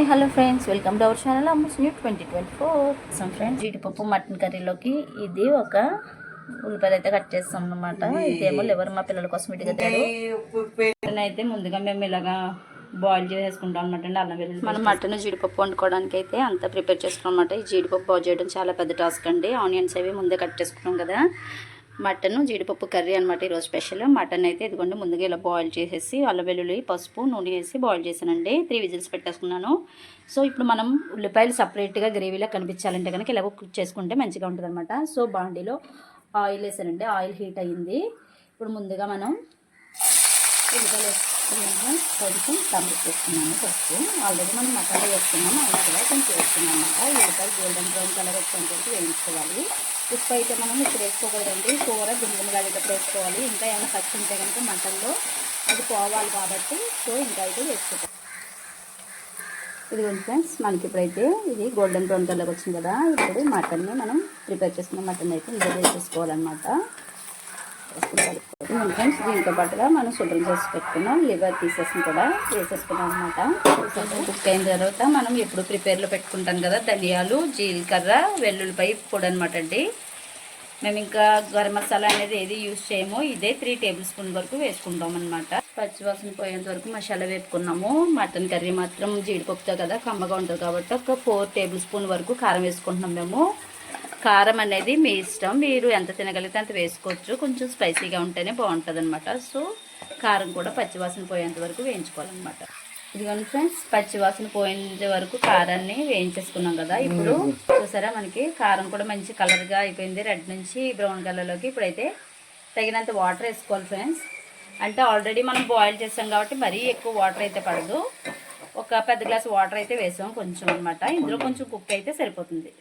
Hello friends, welcome to our channel Amma's new 2024. Friends, జీడిపప్పు mutton కర్రీలోకి ఇది ఒక ఉల్లిపాయలు అయితే కట్ చేస్తాం అన్నమాట. ఇదేమో లివర్ మా పిల్లల కోసం ఇటుగా మటన్ అయితే ముందుగా మేము ఇలాగా బాయిల్ చేసేసుకుంటాం అనమాట అండి. అల్లం వెల్లుల్లి మనం మటన్ జీడిపప్పు వండుకోవడానికి అయితే అంతా ప్రిపేర్ చేసుకున్నాం అనమాట. ఈ జీడిపప్పు బాయిల్ చేయడం చాలా పెద్ద టాస్క్ అండి. ఆనియన్స్ అవి ముందే కట్ చేసుకున్నాం కదా. మటన్ జీడిపప్పు కర్రీ అనమాట ఈరోజు స్పెషల్. మటన్ అయితే ఇదిగోండి ముందుగా ఇలా బాయిల్ చేసేసి అల్లం వెల్లుల్లి పసుపు నూనె వేసి బాయిల్ చేశానండి. 3 విజిల్స్ పెట్టేసుకున్నాను. సో ఇప్పుడు మనం ఉల్లిపాయలు సపరేట్గా గ్రేవీలో కనిపించాలంటే కనుక ఇలా కుక్ చేసుకుంటే మంచిగా ఉంటుంది అనమాట. సో బాండీలో ఆయిల్ వేసానండి. ఆయిల్ హీట్ అయ్యింది. ఇప్పుడు ముందుగా మనం ఉల్లిపాయలు కొంచెం టమాటో వేసుకున్నాము. ఫస్ట్ ఆల్రెడీ మనం మసాలా వేసుకున్నాము, అయినా కూడా కొంచెం వేసుకున్నాం అనమాట. ఉల్లిపాయలు గోల్డెన్ బ్రౌన్ కలర్ వచ్చేంత వరకు వేయించుకోవాలి. ఉప్పు అయితే మనం ఇప్పుడు వేసుకోకూడదండి. కూర గుండెములాడేటప్పుడు వేసుకోవాలి. ఇంకా ఏమైనా పచ్చి ఉంటే కనుక మటన్లో అది పోవాలి కాబట్టి సో ఇంకా అయితే వేసుకోవాలి. ఇదిగోండి ఫ్రెండ్స్, మనకి ఇప్పుడైతే ఇది గోల్డెన్ బ్రౌన్ కలర్కి వచ్చింది కదా. ఇప్పుడు మటన్ని మనం ప్రిపేర్ చేసుకున్న మటన్ అయితే ఇందులో వేసేసుకోవాలన్నమాట. ఫ్రెండ్స్, దీంతో పాటుగా మనం శుభ్రం చేసి పెట్టుకున్నాం లివర్ పీసెస్ని కూడా వేసేసుకున్నాం అనమాట. కుక్ అయిన తర్వాత మనం ఎప్పుడు ప్రిపేర్లో పెట్టుకుంటాం కదా ధనియాలు, జీలకర్ర, వెల్లుల్లిపాయ పొడి అనమాట అండి. మేము ఇంకా గరం మసాలా అనేది ఏది యూజ్ చేయము. ఇదే 3 టేబుల్ స్పూన్ వరకు వేసుకుంటాం అనమాట. పచ్చివాసన పోయేంత వరకు మసాలా వేపుకున్నాము. మటన్ కర్రీ మాత్రం జీడిపప్పుతో కదా కమ్మగా ఉంటుంది కాబట్టి ఒక 4 టేబుల్ స్పూన్ వరకు కారం వేసుకుంటున్నాం మేము. కారం అనేది మీ ఇష్టం, మీరు ఎంత తినగలిగితే అంత వేసుకోవచ్చు. కొంచెం స్పైసీగా ఉంటేనే బాగుంటుంది అనమాట. సో కారం కూడా పచ్చివాసన పోయేంత వరకు వేయించుకోవాలన్నమాట. ఇదిగోండి ఫ్రెండ్స్, పచ్చివాసన పోయేంత వరకు కారాన్ని వేయించేసుకున్నాం కదా. ఇప్పుడు చూసారా మనకి కారం కూడా మంచి కలర్గా అయిపోయింది, రెడ్ నుంచి బ్రౌన్ కలర్లోకి. ఇప్పుడైతే తగినంత వాటర్ వేసుకోవాలి ఫ్రెండ్స్. అంటే ఆల్రెడీ మనం బాయిల్ చేసాం కాబట్టి మరీ ఎక్కువ వాటర్ అయితే పడదు. ఒక పెద్ద గ్లాస్ వాటర్ అయితే వేసాం కొంచెం అనమాట. ఇందులో కొంచెం కుక్ అయితే సరిపోతుంది.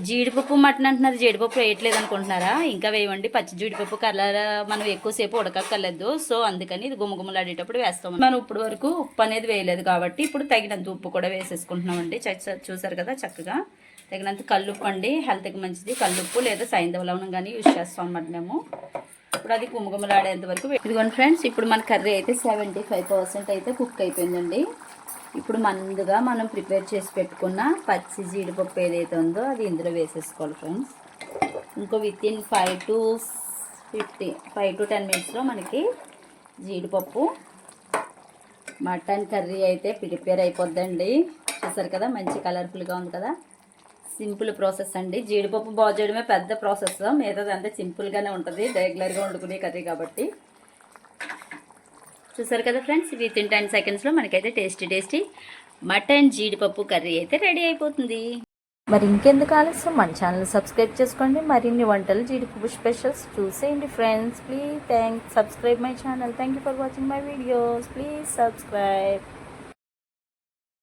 జీడిపప్పు మటన్ అంటున్నారు, జీడిపప్పు వేయట్లేదు అనుకుంటున్నారా? ఇంకా వేయండి. పచ్చి జీడిపప్పు కలర్ మనం ఎక్కువసేపు ఉడకక్కర్లేదు. సో అందుకని ఇది గుమ్మగుమ్మలాడేటప్పుడు వేస్తాం. మనం ఇప్పుడు వరకు ఉప్పు అనేది వేయలేదు కాబట్టి ఇప్పుడు తగినంత ఉప్పు కూడా వేసేసుకుంటున్నామండి. చూసారు కదా చక్కగా. తగినంత కల్లుప్పు అండి, హెల్త్కి మంచిది. కల్లుప్పు లేదా సైంధవ లవణం కానీ యూజ్ చేస్తాం అన్నమాట మేము. ఇప్పుడు అది గుమ్మగుమ్మలాడేంత వరకు. ఇదిగోండి ఫ్రెండ్స్, ఇప్పుడు మన కర్రీ అయితే 75% అయితే కుక్ అయిపోయిందండి. ఇప్పుడు ముందుగా మనం ప్రిపేర్ చేసి పెట్టుకున్న పచ్చి జీడిపప్పు ఏదైతే ఉందో అది ఇందులో వేసేసుకోవాలి ఫ్రెండ్స్. ఇంకో వితిన్ 5 to 10 మినిట్స్లో మనకి జీడిపప్పు మటన్ కర్రీ అయితే ప్రిపేర్ అయిపోద్దండి. చూసారు కదా మంచి కలర్ఫుల్గా ఉంది కదా. సింపుల్ ప్రాసెస్ అండి. జీడిపప్పు బాగు చేయడమే పెద్ద ప్రాసెస్, మిగతాది అంతా సింపుల్గానే ఉంటుంది రెగ్యులర్గా వండుకునే కర్రీ కాబట్టి. చూసారు కదా ఫ్రెండ్స్, వితిన్ 10 సెకండ్స్లో మనకైతే టేస్టీ మటన్ జీడిపప్పు కర్రీ అయితే రెడీ అయిపోతుంది. మరి ఇంకెందుకు ఆలస్యం, మన ఛానల్ సబ్స్క్రైబ్ చేసుకోండి. మరిన్ని వంటలు జీడిపప్పు స్పెషల్స్ చూసేయండి friends. Please subscribe my channel. Thank you for watching my videos. Please subscribe.